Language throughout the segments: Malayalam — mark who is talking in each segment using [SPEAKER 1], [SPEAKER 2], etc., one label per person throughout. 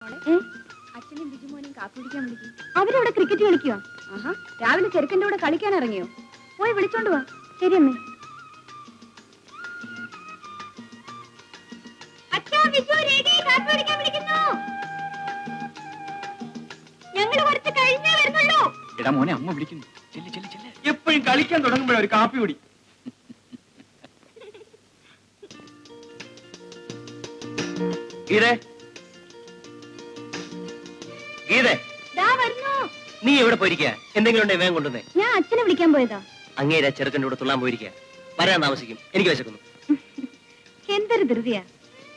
[SPEAKER 1] അച്ഛനും ബിജുമോനും കാപ്പി കുടിക്കാൻ വിളിക്കും. അവരവിടെ ക്രിക്കറ്റ് കളിക്കുക. ആഹാ, രാവിലെ ചെറുക്കൻ്റെ കൂടെ കളിക്കാൻ ഇറങ്ങിയോ? പോയി വിളിച്ചോണ്ട് വാ. ശരി അമ്മേ.
[SPEAKER 2] എടാ മോനെ, അമ്മ വിളിക്കുന്നു. എപ്പോഴും കളിക്കാൻ തുടങ്ങുമ്പോഴേ ഒരു കാപ്പി കുടി. ഗീതേ, ഗീതേ, നീ എവിടെ പോയിരിക്കാ? എന്തെങ്കിലും ഉണ്ടെ വേഗം കൊണ്ടുവന്നേ.
[SPEAKER 1] ഞാൻ അച്ഛനെ വിളിക്കാൻ പോയതാ.
[SPEAKER 2] അങ്ങേരാ ചെറുക്കൻ്റെ കൂടെ തുള്ളാൻ പോയിരിക്കാ. വരാൻ താമസിക്കും, എനിക്ക് വിശക്കുന്നു.
[SPEAKER 1] എന്തൊരു ധൃതിയാ.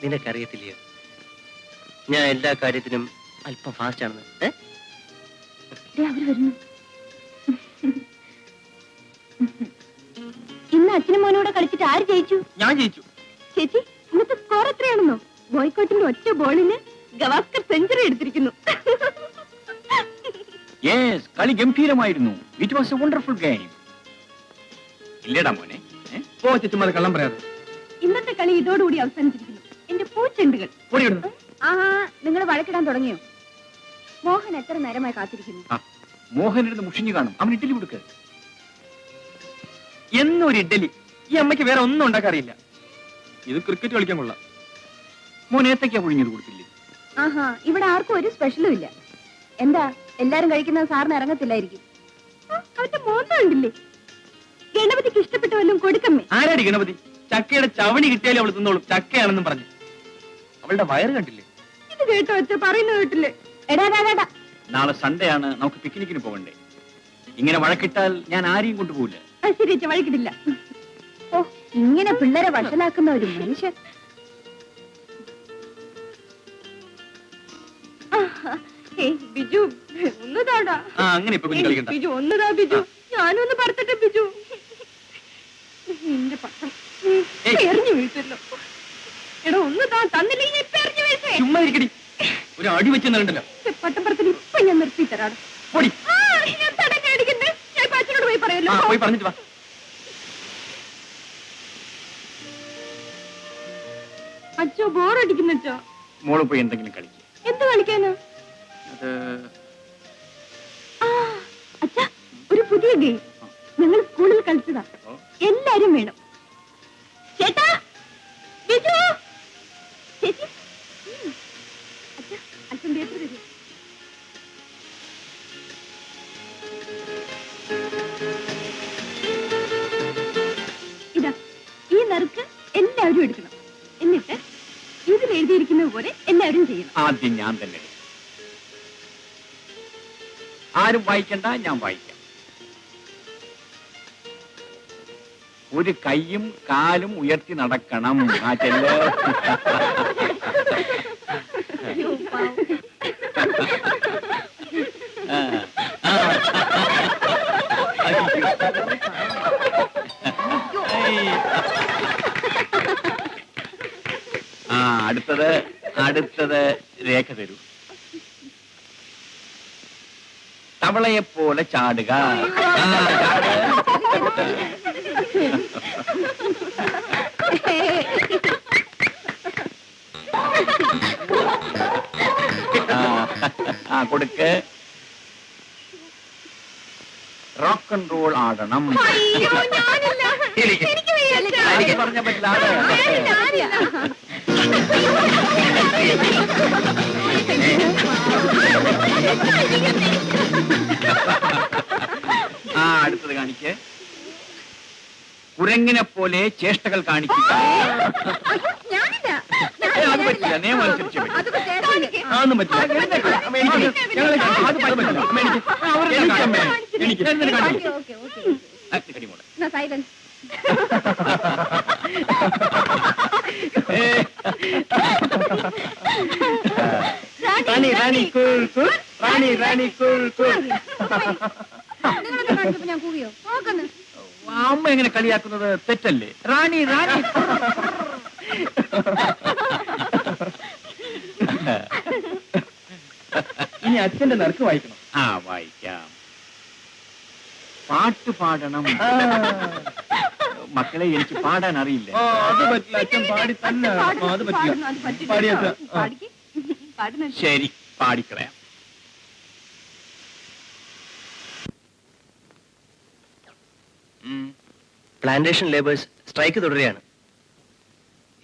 [SPEAKER 2] നിനക്കറിയത്തില്ലയോ ഞാൻ എല്ലാ കാര്യത്തിനും അല്പം ഫാസ്റ്റ് ആണെന്ന്.
[SPEAKER 1] അവര് വരുന്നു. ഇന്ന് അച്ഛനും മോനോടെ കളിച്ചിട്ട് ആര് ജയിച്ചു?
[SPEAKER 2] ഞാൻ ജയിച്ചു.
[SPEAKER 1] ചേച്ചി, ഇന്നത്തെ സ്കോർ എത്രയാണെന്നോ? ബോയ്ക്കോട്ടിന്റെ ഒറ്റ ബോളിന് ഗവാസ്കർ സെഞ്ചുറി എടുത്തിരിക്കുന്നു.
[SPEAKER 3] യെസ്, കളി ഗംഭീരമായിരുന്നു. It was a wonderful game. ഇല്ലടാ മോനെ,
[SPEAKER 2] ചുമ്മാ കള്ളം പറയാതെ.
[SPEAKER 1] ഇന്നത്തെ കളി ഇതോടുകൂടി അവസാനിച്ചിരിക്കുന്നു. എന്റെ പൂച്ചെണ്ടുകൾ. ആഹാ, നിങ്ങൾ വഴക്കിടാൻ തുടങ്ങിയോ? മോഹൻ എത്ര നേരമായി കാത്തിരിക്കുന്നു.
[SPEAKER 3] മോഹനിരുന്ന് മുഷിഞ്ഞു കാണും. അവൻ ഇഡ്ഡലി കൊടുക്ക.
[SPEAKER 2] എന്നൊരു ഇഡ്ഡലി. ഈ അമ്മയ്ക്ക് വേറെ ഒന്നും ഉണ്ടാക്കാറിയില്ല. ഇത് ക്രിക്കറ്റ് കളിക്കാൻ കൊള്ളാം.
[SPEAKER 3] മോൻ ഏത്തയ്ക്കാ പുഴുങ്ങിയത് കൊടുത്തില്ലേ?
[SPEAKER 1] ആഹാ, ഇവിടെ ആർക്കും ഒരു സ്പെഷ്യലും ഇല്ല. എന്താ എല്ലാരും കഴിക്കുന്നത് സാറിന് ഇറങ്ങത്തില്ലായിരിക്കും. അവന്റെ മോശം ഉണ്ടില്ലേ? ഗണപതിക്ക് ഇഷ്ടപ്പെട്ട വല്ലതും കൊടുക്കമ്മേ.
[SPEAKER 2] ആരാടി ഗണപതി? ചക്കയുടെ ചവണി കിട്ടിയാലും അവൾ തിന്നോളും. ചക്കയാണെന്നും പറഞ്ഞു. അവളുടെ വയറ് കണ്ടില്ലേ?
[SPEAKER 1] ഇത് കേട്ടോ അച്ഛ, പറയുന്നത് കേട്ടില്ലേ? എടാ,
[SPEAKER 3] നാളെ സൺഡേ ആണ്, നമുക്ക് പിക്നിക്കിന് പോകണ്ടേ? ഇങ്ങനെ വഴക്കിട്ടാൽ ഞാൻ ആരെയും കൊണ്ടുപോകില്ല.
[SPEAKER 1] ശരി അച്ഛ, വഴക്കിടില്ല. ഓ, ഇങ്ങനെ പിള്ളേരെ വഷളാക്കുന്ന ഒരു മനുഷ്യൻ. ബിജു ഒന്നതാടാ.
[SPEAKER 2] അങ്ങനെ
[SPEAKER 1] ബിജു ഒന്നതാ. ബിജു, ഞാനൊന്ന് പറത്തട്ടെ ബിജു. നിന്റെ പട്ടം എറിഞ്ഞു വീഴ്ത്തല്ലോ. എടാ, ഒന്നതാ. തന്നില്ലെങ്കിൽ ഇപ്പൊ എറിഞ്ഞു വീഴ്ത്തേ.
[SPEAKER 2] ചുമ്മാ ഇരിക്കടി, ഒരു അടി വെച്ച് നിറണ്ടല്ലോ.
[SPEAKER 1] പട്ടം പറത്തിൽ ഇപ്പൊ ഞാൻ നിർത്തി തരാടാ. ഞാൻ തടഞ്ഞടിക്കുന്നേ. ഞാൻ അച്ഛനോട് പോയി പറയല്ലോ.
[SPEAKER 2] പോയി പറഞ്ഞിട്ട് വാ.
[SPEAKER 1] അച്ഛോ, ബോറടിക്കുന്നു അച്ഛോ.
[SPEAKER 3] മോള് പോയി എന്തെങ്കിലും കളിക്കുക.
[SPEAKER 1] എന്ത് കളിക്കാനോ? അച്ഛാ, ഒരു പുതിയ ഗെയിം ഞങ്ങൾ സ്കൂളിൽ കളിച്ചതാ. എല്ലാരും വേണം. ചേട്ടാ, ബിജു, ചേച്ചി, അച്ഛാ, അച്ഛൻ പേപ്പർ തരൂ. ഇതാ, ഈ നറുക്ക് എല്ലാവരും എടുക്കണം. എന്നിട്ട് ഇതിൽ എഴുതിയിരിക്കുന്നത് പോലെ എല്ലാവരും ചെയ്യണം.
[SPEAKER 3] ആദ്യം ഞാൻ തന്നെ. ആരും വായിക്കണ്ട, ഞാൻ വായിക്കാം. ഒരു കൈയും കാലും ഉയർത്തി നടക്കണം. ആ ചെല്ല്. അടുത്തത് രേഖ തരൂ. തവളയെപ്പോലെ ചാടുക. കൊടുക്ക്. റോക്ക് ആൻഡ് റോൾ ആടണം. എനിക്ക് പറഞ്ഞ പറ്റില്ല. അടുത്തത് കാണിക്ക്. കുരങ്ങിനെ പോലെ ചേഷ്ടകൾ കാണിക്കുക. അത് പറ്റില്ല, നിയമം അനുസരിച്ച് അതൊന്നും പറ്റില്ല. റാണി കൂൾ കൂൾ, റാണി കൂൾ കൂൾ.
[SPEAKER 1] ഞാൻ കൂവിയോ? നോക്കുന്നു.
[SPEAKER 3] അമ്മ എങ്ങനെ കളിയാക്കുന്നത് തെറ്റല്ലേ? റാണി
[SPEAKER 2] ഇനി അച്ഛന്റെ നറുക്ക് വായിക്കണം.
[SPEAKER 3] വായിക്കാം. പാട്ട് പാടണം. മക്കളെ, എനിക്ക് പാടാൻ അറിയില്ല.
[SPEAKER 2] അത് പറ്റില്ല. അച്ഛൻ പാടി തന്നെ. അത് പറ്റില്ല. പാടിയ
[SPEAKER 1] പാടുന്നുണ്ട്.
[SPEAKER 3] ശരി, പാടിക്കളയാം.
[SPEAKER 4] പ്ലാന്റേഷൻ ലേബേഴ്സ് സ്ട്രൈക്ക് തുടരുകയാണ്.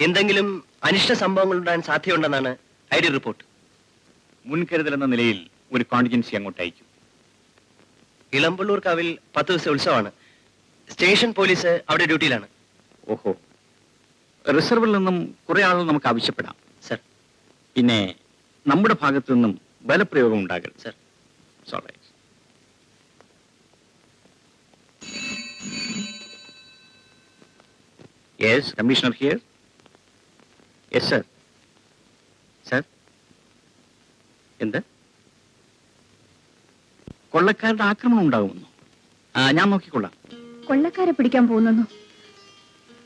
[SPEAKER 4] എന്തെങ്കിലും അനിഷ്ട സംഭവങ്ങൾ ഉണ്ടാകാൻ സാധ്യതയുണ്ടെന്നാണ് ഐ ഡി റിപ്പോർട്ട്.
[SPEAKER 3] മുൻകരുതൽ എന്ന നിലയിൽ ഒരു കോണ്ടിജൻസി അങ്ങോട്ട് അയക്കും.
[SPEAKER 4] ഇളമ്പള്ളൂർ കാവിൽ 10 ദിവസത്തെ ഉത്സവമാണ്. സ്റ്റേഷൻ പോലീസ് അവിടെ ഡ്യൂട്ടിയിലാണ്.
[SPEAKER 3] ഓഹോ, റിസർവിൽ നിന്നും കുറെ ആളുകൾ നമുക്ക് ആവശ്യപ്പെടാം.
[SPEAKER 4] സർ.
[SPEAKER 3] പിന്നെ നമ്മുടെ ഭാഗത്തു നിന്നും ബലപ്രയോഗം ഉണ്ടാകരുത്.
[SPEAKER 4] Sir.
[SPEAKER 3] Sorry. Yes, commissioner here. Yes sir. Sir, എന്ത്? കൊള്ളക്കാരുടെ ആക്രമണം ഉണ്ടാകുമെന്നോ? ഞാൻ നോക്കിക്കൊള്ളാം.
[SPEAKER 1] കൊള്ളക്കാരെ പിടിക്കാൻ പോകുന്നു.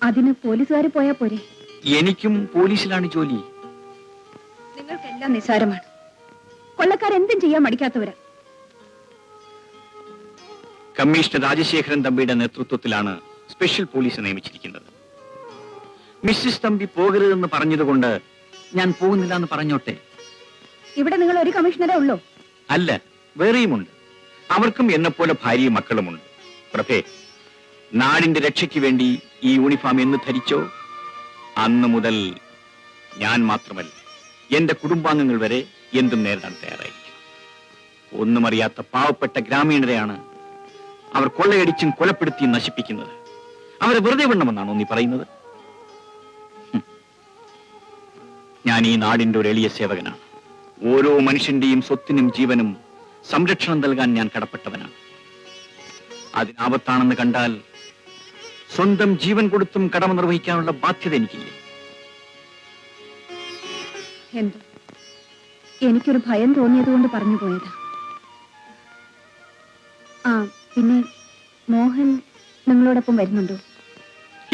[SPEAKER 1] അതിന് പോലീസുകാർ പോയാ പോരെ?
[SPEAKER 3] എനിക്കും പോലീസിലാണ് ജോലി.
[SPEAKER 1] നിങ്ങൾക്കെല്ലാം നിസ്സാരമാണ്. കൊള്ളക്കാരെന്തും ചെയ്യാൻ മടിക്കാത്തവരാ.
[SPEAKER 3] കമ്മീഷണർ രാജശേഖരൻ തമ്പിയുടെ നേതൃത്വത്തിലാണ് സ്പെഷ്യൽ പോലീസ് നിയമിച്ചിരിക്കുന്നത്. മിസ്സിസ് തമ്പി പോകരുതെന്ന് പറഞ്ഞതുകൊണ്ട് ഞാൻ പോകുന്നില്ല എന്ന് പറഞ്ഞോട്ടെ.
[SPEAKER 1] ഇവിടെ നിങ്ങൾ ഒരു കമ്മീഷണറേ ഉള്ളൂ?
[SPEAKER 3] അല്ല, വേറെയുമുണ്ട്. അവർക്കും എന്നെപ്പോലെ ഭാര്യയും മക്കളുമുണ്ട്. പ്രഭേ, നാടിന്റെ രക്ഷയ്ക്ക് വേണ്ടി ഈ യൂണിഫോം എന്ന് ധരിച്ചോ അന്ന് മുതൽ ഞാൻ മാത്രമല്ല, എന്റെ കുടുംബാംഗങ്ങൾ വരെ എന്തും നേരിടാൻ തയ്യാറായിരിക്കും. ഒന്നും അറിയാത്ത പാവപ്പെട്ട ഗ്രാമീണരെയാണ് അവർ കൊള്ളയടിച്ചും കൊലപ്പെടുത്തിയും നശിപ്പിക്കുന്നത്. അവരെ വെറുതെ വിടണമെന്നാണോ നീ പറയുന്നത്? ഞാൻ ഈ നാടിന്റെ ഒരു എളിയ സേവകനാണ്. ഓരോ മനുഷ്യന്റെയും സ്വത്തിനും ജീവനും സംരക്ഷണം നൽകാൻ ഞാൻ കടപ്പെട്ടവനാണ്. അതിനാപത്താണെന്ന് കണ്ടാൽ സ്വന്തം ജീവൻ കൊടുത്തും കടമ നിർവഹിക്കാനുള്ള ബാധ്യത എനിക്കില്ലേ?
[SPEAKER 1] എന്തോ എനിക്കൊരു ഭയം തോന്നിയത് കൊണ്ട് പറഞ്ഞു പോയതാ. ആ, പിന്നെ മോഹൻ നിങ്ങളോടൊപ്പം വരുന്നുണ്ടോ?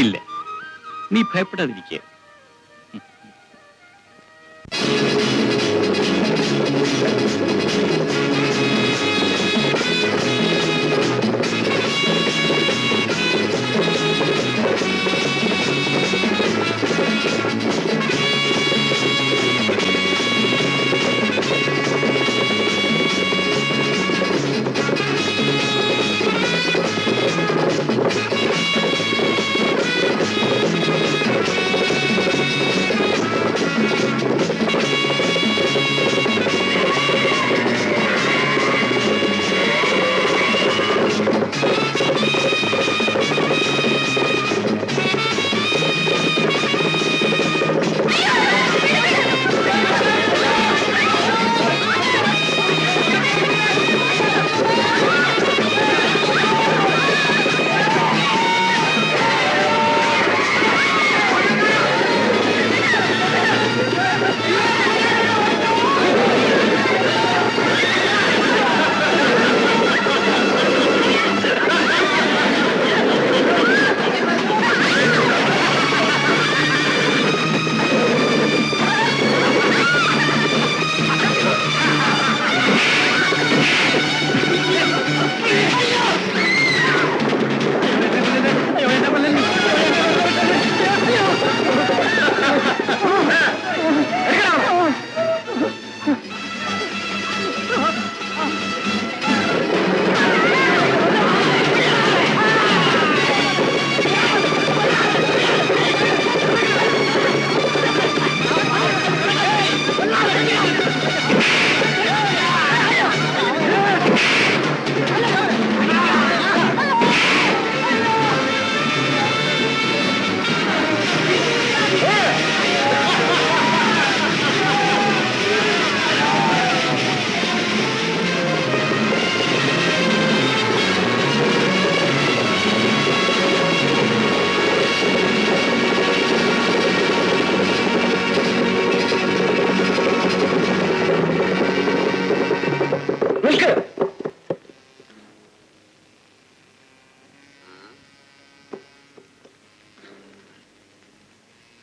[SPEAKER 3] ഇല്ല, നീ ഭയപ്പെടാതിരിക്കുക.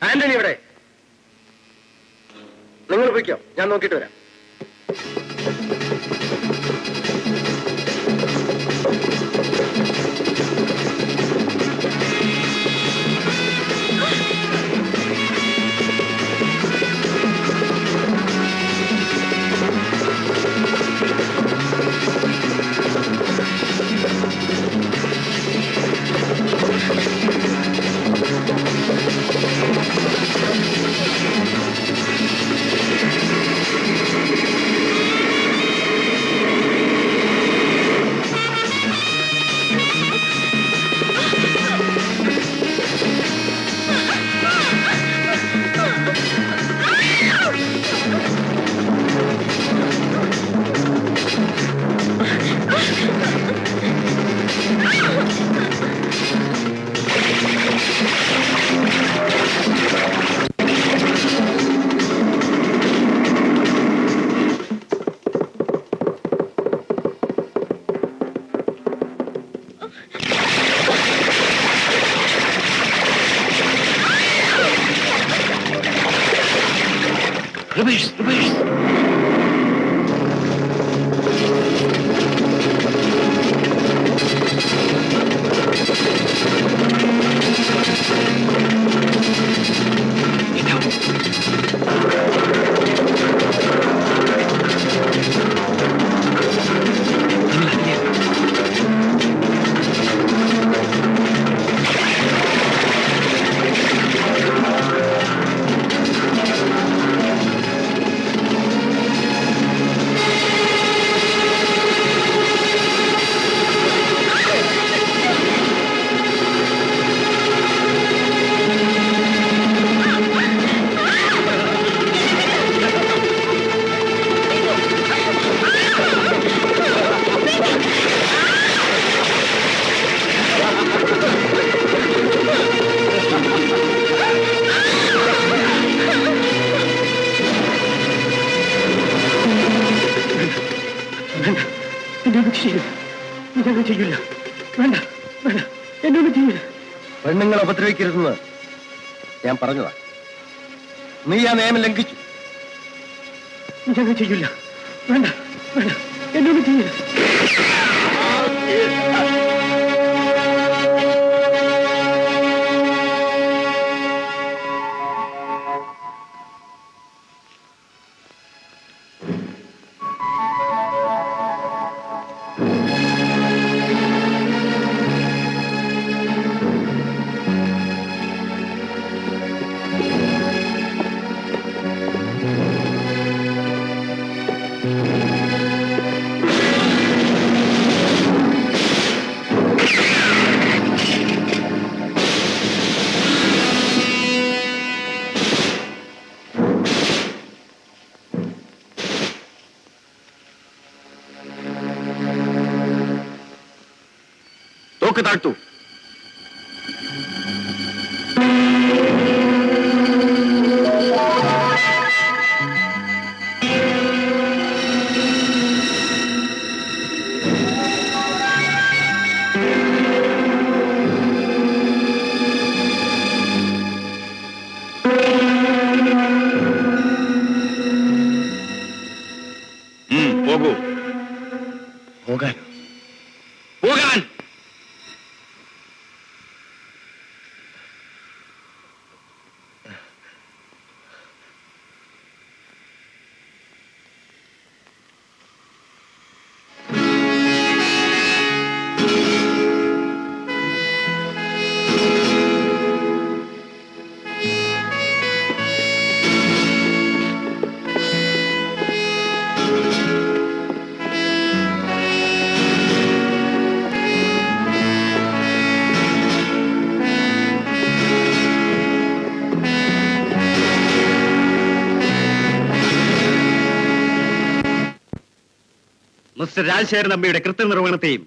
[SPEAKER 4] ആന്റണി ഇവിടെ. നിങ്ങൾ പോയിക്കോ, ഞാൻ നോക്കിയിട്ട് വരാം.
[SPEAKER 2] ചെയ്യില്ല. വേണ്ട വേണ്ട, എന്നൊന്നും ചെയ്യില്ല.
[SPEAKER 4] പെണ്ണുങ്ങളെ ഉപദ്രവിക്കരുതെന്ന് ഞാൻ പറഞ്ഞതാ. നീ ആ നിയമം ലംഘിച്ചു.
[SPEAKER 2] ഞാൻ ചെയ്യില്ല. വേണ്ട വേണ്ട, എന്നൊന്നും ചെയ്യില്ല.
[SPEAKER 3] തോക്ക് താഴ്ത്തു. പോകൂ.
[SPEAKER 4] പോകാൻ
[SPEAKER 3] പോകാൻ. മിസ്റ്റർ രാജശേഖരൻ തമ്പിയുടെ കൃത്യനിർവഹണത്തെയും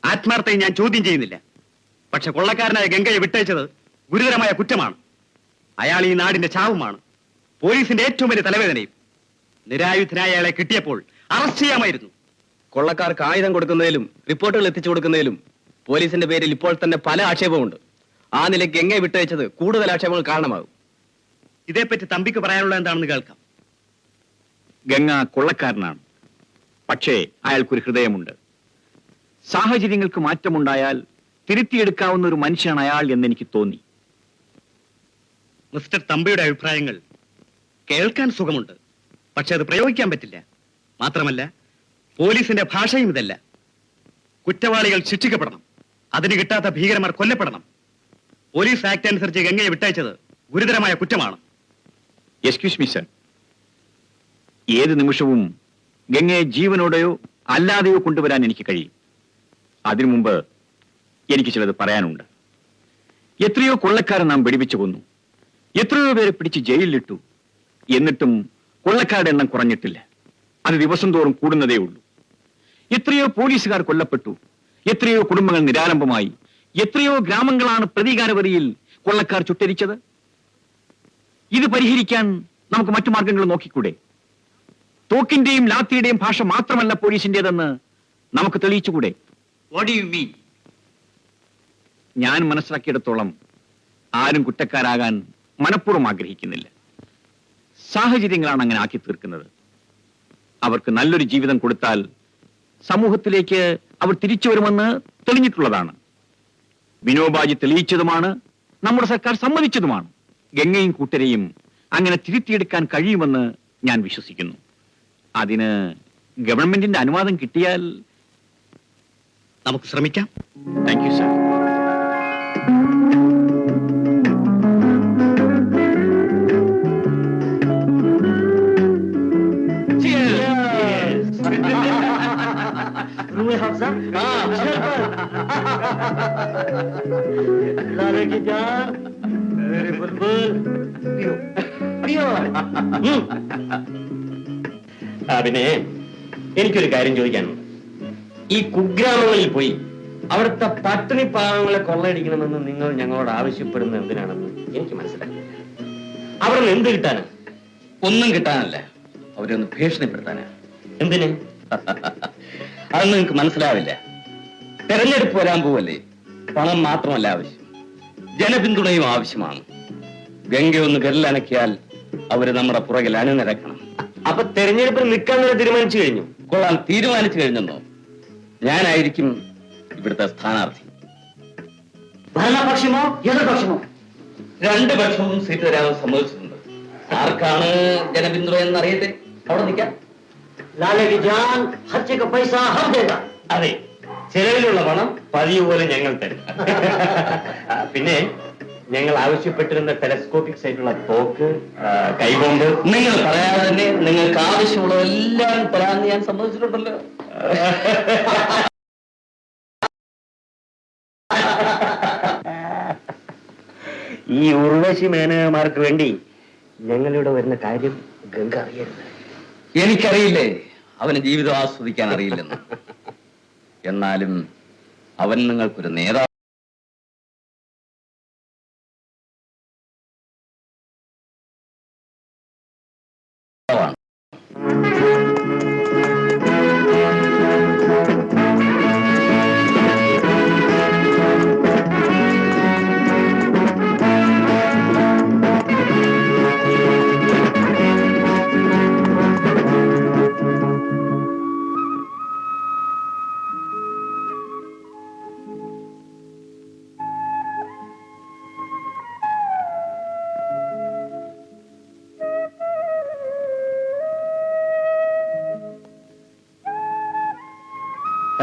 [SPEAKER 3] ആത്മാർത്ഥയും ഞാൻ ചോദ്യം ചെയ്യുന്നില്ല. പക്ഷെ കൊള്ളക്കാരനായ ഗംഗയെ വിട്ടയച്ചത് ഗുരുതരമായ കുറ്റമാണ്. അയാൾ ഈ നാടിന്റെ ചാവുമാണ്, പോലീസിന്റെ ഏറ്റവും വലിയ തലവേദനയും. നിരായുധനായ അയാളെ കിട്ടിയപ്പോൾ അറസ്റ്റ് ചെയ്യാമായിരുന്നു.
[SPEAKER 4] കൊള്ളക്കാർക്ക് ആയുധം കൊടുക്കുന്നതിലും റിപ്പോർട്ടുകൾ എത്തിച്ചു കൊടുക്കുന്നതിലും പോലീസിന്റെ പേരിൽ ഇപ്പോൾ തന്നെ പല ആക്ഷേപമുണ്ട്. ആ നിലയ്ക്ക് ഗംഗയെ വിട്ടയച്ചത് കൂടുതൽ ആക്ഷേപങ്ങൾ കാരണമാകും.
[SPEAKER 3] ഇതേപ്പറ്റി തമ്പിക്ക് പറയാനുള്ളത് എന്താണെന്ന് കേൾക്കാം. ഗംഗ കൊള്ളക്കാരനാണ്, പക്ഷേ അയാൾക്കൊരു ഹൃദയമുണ്ട്. സാഹചര്യങ്ങൾക്ക് മാറ്റമുണ്ടായാൽ തിരുത്തിയെടുക്കാവുന്ന ഒരു മനുഷ്യനാണ് അയാൾ എന്നെനിക്ക് തോന്നി. മിസ്റ്റർ തമ്പിയുടെ അഭിപ്രായങ്ങൾ കേൾക്കാൻ സുഖമുണ്ട്, പക്ഷെ അത് പ്രയോഗിക്കാൻ പറ്റില്ല. മാത്രമല്ല, പോലീസിന്റെ ഭാഷയും ഇതല്ല. കുറ്റവാളികൾ ശിക്ഷിക്കപ്പെടണം, അതിന് കിട്ടാത്ത ഭീകരന്മാർ കൊല്ലപ്പെടണം. പോലീസ് ആക്ട് അനുസരിച്ച് ഗംഗയെ വിട്ടയച്ചത് ഗുരുതരമായ കുറ്റമാണ്. എക്സ്ക്യൂസ് മീ സർ, ഏത് നിമിഷവും ഗംഗയെ ജീവനോടെയോ അല്ലാതെയോ കൊണ്ടുവരാൻ എനിക്ക് കഴിയും. അതിനു മുമ്പ് എനിക്ക് ചിലത് പറയാനുണ്ട്. എത്രയോ കൊള്ളക്കാരെ നാം വെടിവെച്ചു കൊന്നു, എത്രയോ പേരെ പിടിച്ച് ജയിലിലിട്ടു. എന്നിട്ടും കൊള്ളക്കാരുടെ എണ്ണം കുറഞ്ഞിട്ടില്ല. അത് ദിവസം തോറും കൂടുന്നതേ ഉള്ളൂ. എത്രയോ പോലീസുകാർ കൊല്ലപ്പെട്ടു, എത്രയോ കുടുംബങ്ങൾ നിരാലംബമായി, എത്രയോ ഗ്രാമങ്ങളാണ് പ്രതികാരവരിയിൽ കൊള്ളക്കാർ ചുട്ടരിച്ചത്. ഇത് പരിഹരിക്കാൻ നമുക്ക് മറ്റു മാർഗങ്ങൾ നോക്കിക്കൂടെ? തോക്കിന്റെയും ലാത്തിയുടെയും ഭാഷ മാത്രമല്ല പോലീസിന്റേതെന്ന് നമുക്ക് തെളിയിച്ചുകൂടെ? What do you mean? ഞാൻ മനസ്സിലാക്കിയിടത്തോളം ആരും കുറ്റക്കാരാകാൻ മനഃപൂർവ്വം ആഗ്രഹിക്കുന്നില്ല. സാഹചര്യങ്ങളാണ് അങ്ങനെ ആക്കി തീർക്കുന്നത്. അവർക്ക് നല്ലൊരു ജീവിതം കൊടുത്താൽ സമൂഹത്തിലേക്ക് അവർ തിരിച്ചു വരുമെന്ന് തെളിഞ്ഞിട്ടുള്ളതാണ്. വിനോബാജി തെളിയിച്ചതുമാണ്, നമ്മുടെ സർക്കാർ സമ്മതിച്ചതുമാണ്. ഗംഗയും കൂട്ടരെയും അങ്ങനെ തിരുത്തിയെടുക്കാൻ കഴിയുമെന്ന് ഞാൻ വിശ്വസിക്കുന്നു. അതിന് ഗവൺമെന്റിന്റെ അനുവാദം കിട്ടിയാൽ
[SPEAKER 4] നമുക്ക് ശ്രമിക്കാം.
[SPEAKER 3] Thank you sir.
[SPEAKER 5] പിന്നെ എനിക്കൊരു കാര്യം ചോദിക്കാനുണ്ട്. ഈ കുഗ്രാമങ്ങളിൽ പോയി അവിടുത്തെ പട്ടിണി പാവങ്ങളെ കൊള്ളയടിക്കണമെന്ന് നിങ്ങൾ ഞങ്ങളോട് ആവശ്യപ്പെടുന്നത് എന്തിനാണെന്ന് എനിക്ക് മനസ്സിലാക്കില്ല. അവിടെ നിന്ന് എന്ത് കിട്ടാനാ?
[SPEAKER 2] ഒന്നും കിട്ടാനല്ല, അവരൊന്ന് ഭീഷണിപ്പെടുത്താനാ.
[SPEAKER 5] എന്തിന്?
[SPEAKER 2] അതൊന്നും നിങ്ങൾക്ക് മനസ്സിലാവില്ല. തെരഞ്ഞെടുപ്പ് വരാൻ പോവല്ലേ, പണം മാത്രമല്ല ആവശ്യം, ജനപിന്തുണയും ആവശ്യമാണ്. ഗംഗ ഒന്ന് വിരലനക്കിയാൽ അവര് നമ്മുടെ പുറകിൽ അണിനിരക്കണം.
[SPEAKER 5] അപ്പൊ തെരഞ്ഞെടുപ്പിൽ നിൽക്കാൻ വരെ തീരുമാനിച്ചു കഴിഞ്ഞു?
[SPEAKER 2] കൊള്ളാൻ തീരുമാനിച്ചു കഴിഞ്ഞെന്നോ? ഞാനായിരിക്കും ഇവിടുത്തെ സ്ഥാനാർത്ഥി.
[SPEAKER 5] ഭരണപക്ഷമോ എതിർപക്ഷമോ?
[SPEAKER 2] രണ്ട് പക്ഷവും സീറ്റ് തരാൻ സമ്മതിച്ചിട്ടുണ്ട്. ആർക്കാണ് ജനപിന്തുണ എന്ന് അറിയട്ടെ, അവിടെ നിൽക്കാം.
[SPEAKER 5] അതെ, ചെലവിലുള്ള പണം പതിവ് പോലെ ഞങ്ങൾ തരും. പിന്നെ ഞങ്ങൾ ആവശ്യപ്പെട്ടിരുന്ന ടെലസ്കോപ്പിക് സൈറ്റുള്ള തോക്ക്, കൈബോംബ്
[SPEAKER 2] നിങ്ങൾ പറയാതെ തന്നെ നിങ്ങൾക്ക് ആവശ്യമുള്ളതെല്ലാം തരാമെന്ന് ഞാൻ സമ്മതിച്ചിട്ടുണ്ടല്ലോ.
[SPEAKER 5] ഈ ഉർവശി മേനകമാർക്ക് വേണ്ടി ഞങ്ങളിവിടെ വരുന്ന കാര്യം ഗംഗ അറിയരുത്.
[SPEAKER 2] എനിക്കറിയില്ലേ അവന് ജീവിതം ആസ്വദിക്കാൻ അറിയില്ലെന്ന്. എന്നാലും അവൻ നിങ്ങൾക്കൊരു നേതാവ്.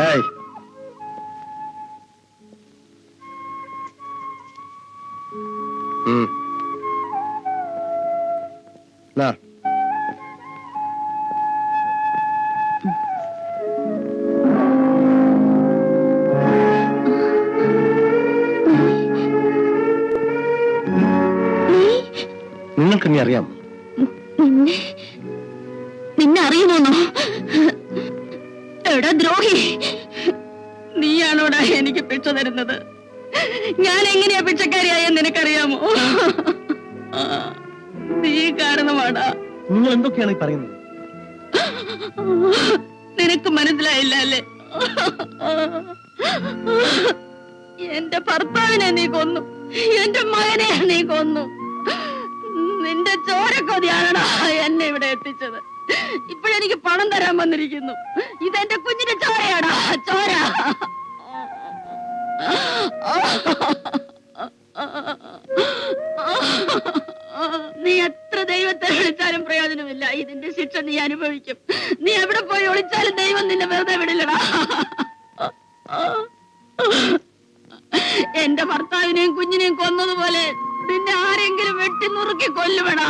[SPEAKER 4] ഏയ്, നാ. നിങ്ങൾക്ക് നീ അറിയാം?
[SPEAKER 1] നിന്നെ അറിയുമോന്നോ? എടാ ദ്രോഹി, നീയാണോടാ എനിക്ക് പിച്ച തരുന്നത്? ഞാൻ എങ്ങനെയാ പിച്ചക്കാരിയായെന്ന് നിനക്കറിയാമോ? നീ കാരണമാടാ.
[SPEAKER 4] നിങ്ങൾ എന്തൊക്കെയാണ് ഈ പറയുന്നത്?
[SPEAKER 1] നിനക്ക് മനസ്സിലായില്ല അല്ലേ? എന്റെ ഭർത്താവിനെ നീ കൊന്നു, എന്റെ മകനെ നീ കൊന്നു. നിന്റെ ചോരക്കൊതിയാണടാ എന്നെ ഇവിടെ എത്തിച്ചത്. ഇപ്പോഴെനിക്ക് പണം തരാൻ വന്നിരിക്കുന്നു. ഇതെന്റെ കുഞ്ഞിന്റെ ചോരയാടാ, ചോര. നീ എത്ര ദൈവത്തെ വിളിച്ചാലും പ്രയോജനമില്ല. ഇതിന്റെ ശിക്ഷ നീ അനുഭവിക്കും. നീ എവിടെ പോയി ഒളിച്ചാലും ദൈവം നിന്നെ വെറുതെ വിടില്ലടാ. എന്റെ ഭർത്താവിനെയും കുഞ്ഞിനെയും കൊന്നതുപോലെ നിന്നെ ആരെങ്കിലും വെട്ടി നുറുക്കി കൊല്ലുവേടാ.